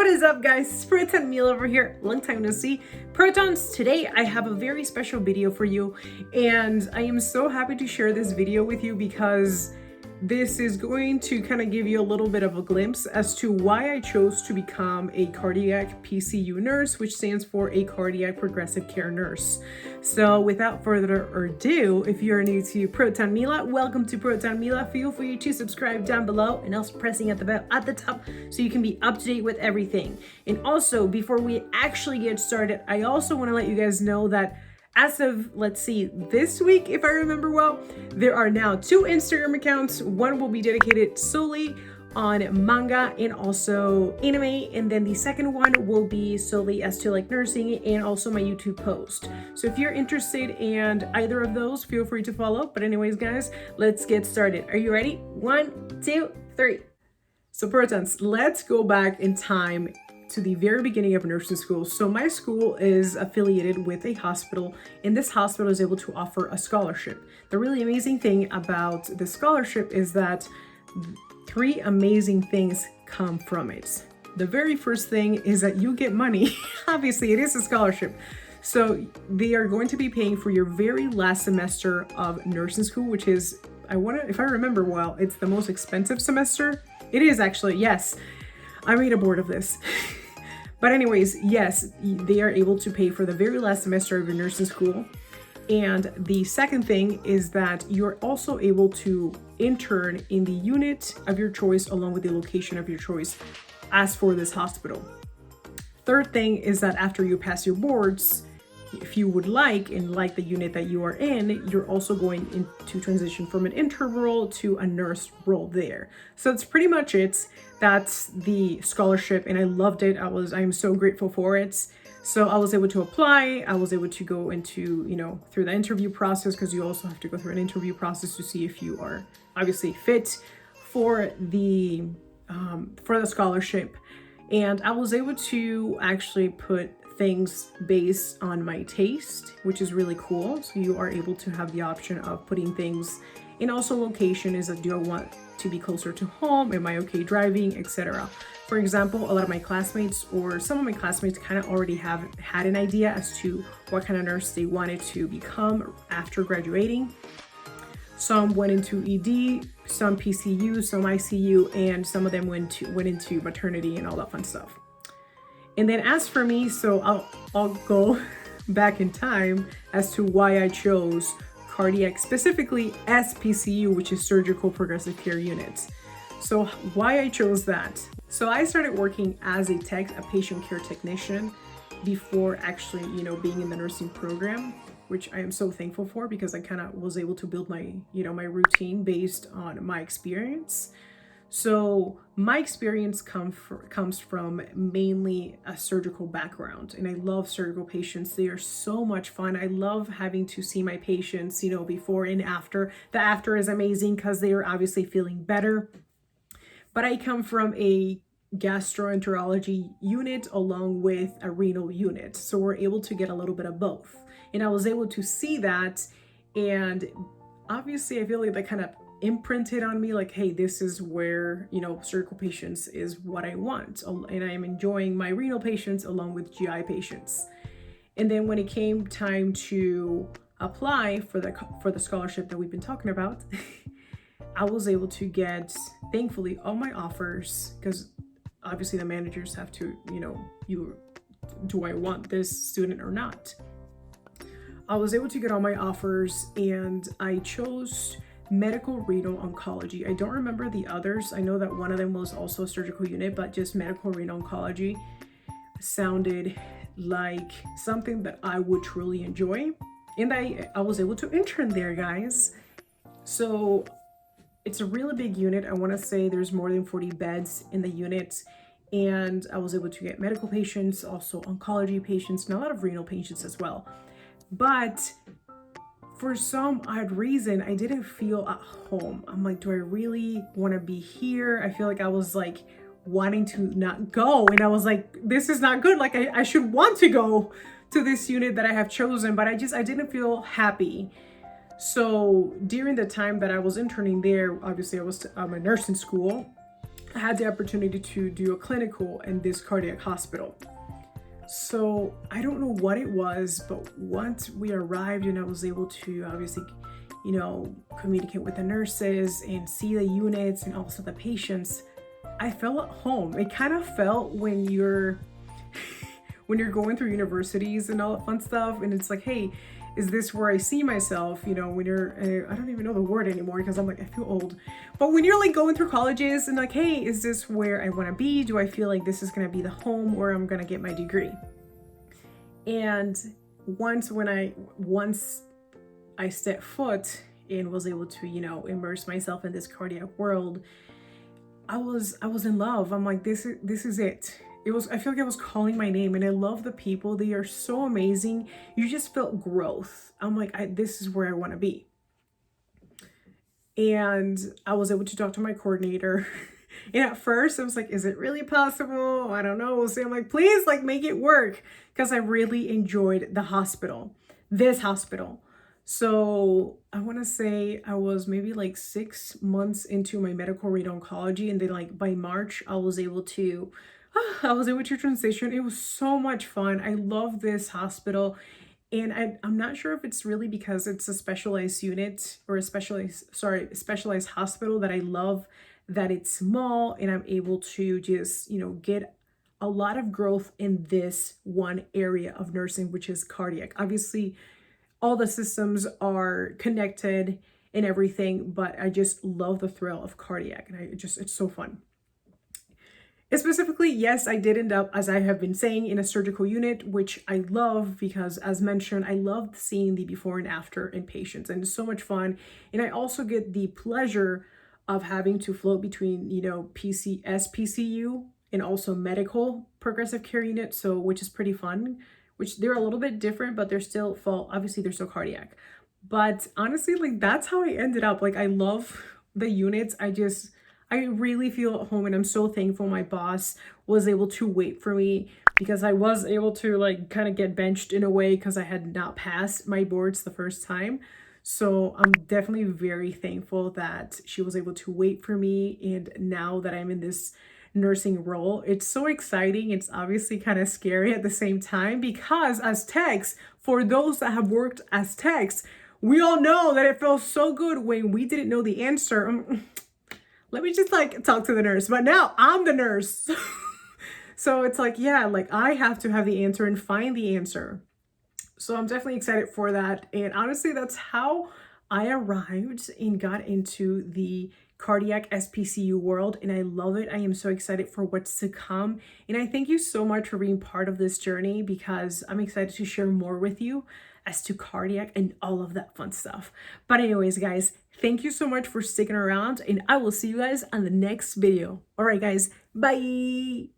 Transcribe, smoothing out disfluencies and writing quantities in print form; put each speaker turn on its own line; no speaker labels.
What is up, guys? It's Proton, Mila over here. Long time no see. Protons, today I have a very special video for you, and I am so happy to share this video with you because this is going to kind of give you a little bit of a glimpse as to why I chose to become a cardiac PCU nurse, which stands for a cardiac progressive care nurse. So without further ado, if you're new to Proton Mila, welcome to Proton Mila. Feel free to subscribe down below and also pressing at the bell at the top so you can be up to date with everything. And also, before we actually get started, I also want to let you guys know that as of, let's see, this week, if I remember well, there are now 2 Instagram accounts. One will be dedicated solely on manga and also anime, and then the second one will be solely as to like nursing and also my YouTube post. So if you're interested in either of those, feel free to follow. But anyways, guys, let's get started. Are you ready? 1, 2, 3. So Protons, let's go back in time to the very beginning of nursing school. So my school is affiliated with a hospital, and this hospital is able to offer a scholarship. The really amazing thing about the scholarship is that 3 amazing things come from it. The very first thing is that you get money. Obviously, it is a scholarship. So they are going to be paying for your very last semester of nursing school, which is, if I remember well, it's the most expensive semester. It is actually, yes. I made a board of this. But anyways, yes, they are able to pay for the very last semester of your nursing school. And the second thing is that you're also able to intern in the unit of your choice along with the location of your choice as for this hospital. Third thing is that after you pass your boards, if you would like the unit that you are in, you're also going into transition from an intern role to a nurse role there. So that's pretty much it. That's the scholarship, and I loved it. I'm so grateful for it. So I was able to apply. I was able to go into, through the interview process, because you also have to go through an interview process to see if you are obviously fit for the scholarship. And I was able to actually put things based on my taste, which is really cool. So you are able to have the option of putting things, and also location is that, do I want to be closer to home? Am I okay driving, etc. For example, a lot of my classmates, or some of my classmates, kind of already have had an idea as to what kind of nurse they wanted to become after graduating. Some went into ED, some PCU, some ICU, and some of them went into maternity and all that fun stuff. And then as for me, so I'll go back in time as to why I chose cardiac, specifically SPCU, which is surgical progressive care units. So why I chose that. So I started working as a patient care technician before actually, being in the nursing program, which I am so thankful for, because I kind of was able to build my, my routine based on my experience. So my experience comes from mainly a surgical background, and I love surgical patients. They are so much fun. I love having to see my patients, before and after. The after is amazing because they are obviously feeling better. But I come from a gastroenterology unit along with a renal unit. So we're able to get a little bit of both. And I was able to see that, and obviously I feel like that kind of imprinted on me, like, hey, this is where, surgical patients is what I want. And I am enjoying my renal patients along with GI patients. And then when it came time to apply for the scholarship that we've been talking about, I was able to get, thankfully, all my offers, because obviously the managers have to, do I want this student or not? I was able to get all my offers, and I chose medical renal oncology. I don't remember the others. I know that one of them was also a surgical unit, but just medical renal oncology sounded like something that I would truly enjoy. And I was able to intern there, guys. So it's a really big unit. I want to say there's more than 40 beds in the unit. And I was able to get medical patients, also oncology patients, and a lot of renal patients as well. But for some odd reason, I didn't feel at home. I'm like, do I really want to be here? I feel like I was like wanting to not go. And I was like, this is not good. Like I should want to go to this unit that I have chosen, but I didn't feel happy. So during the time that I was interning there, obviously I'm a nursing school. I had the opportunity to do a clinical in this cardiac hospital. So I don't know what it was, but once we arrived and I was able to obviously, you know, communicate with the nurses and see the units and also the patients, I felt at home. It kind of felt when you're going through universities and all that fun stuff, and it's like, hey, is this where I see myself? You know, when you're, I don't even know the word anymore because I'm like, I feel old. But when you're like going through colleges and like, hey, is this where I want to be? Do I feel like this is going to be the home where I'm going to get my degree? And once I stepped foot and was able to, you know, immerse myself in this cardiac world, I was in love. I'm like, this is it. I feel like it was calling my name, and I love the people. They are so amazing. You just felt growth. I'm like, this is where I want to be. And I was able to talk to my coordinator. And at first I was like, is it really possible? I don't know. We'll see. I'm like, please, like, make it work. Because I really enjoyed this hospital. So I want to say I was maybe like 6 months into my medical read oncology. And then like by March, I was able to transition. It was so much fun. I love this hospital. And I'm not sure if it's really because it's a specialized unit or a specialized hospital that I love that it's small and I'm able to just, you know, get a lot of growth in this one area of nursing, which is cardiac. Obviously, all the systems are connected and everything, but I just love the thrill of cardiac, and it's so fun. And specifically, yes, I did end up, as I have been saying, in a surgical unit, which I love because, as mentioned, I loved seeing the before and after in patients, and it's so much fun. And I also get the pleasure of having to float between, you know, PCU and also medical progressive care unit, so which is pretty fun. Which they're a little bit different, but they're still obviously they're still cardiac. But honestly, like, that's how I ended up. Like, I love the units. I really feel at home, and I'm so thankful my boss was able to wait for me, because I was able to like kind of get benched in a way because I had not passed my boards the first time. So I'm definitely very thankful that she was able to wait for me. And now that I'm in this nursing role, it's so exciting. It's obviously kind of scary at the same time, because as techs, for those that have worked as techs, we all know that it felt so good when we didn't know the answer. Let me just like talk to the nurse, but now I'm the nurse. So it's like, yeah, like I have to have the answer and find the answer. So I'm definitely excited for that. And honestly, that's how I arrived and got into the cardiac SPCU world, and I love it. I am so excited for what's to come. And I thank you so much for being part of this journey, because I'm excited to share more with you as to cardiac and all of that fun stuff. But anyways, guys, thank you so much for sticking around, and I will see you guys on the next video. All right, guys, bye.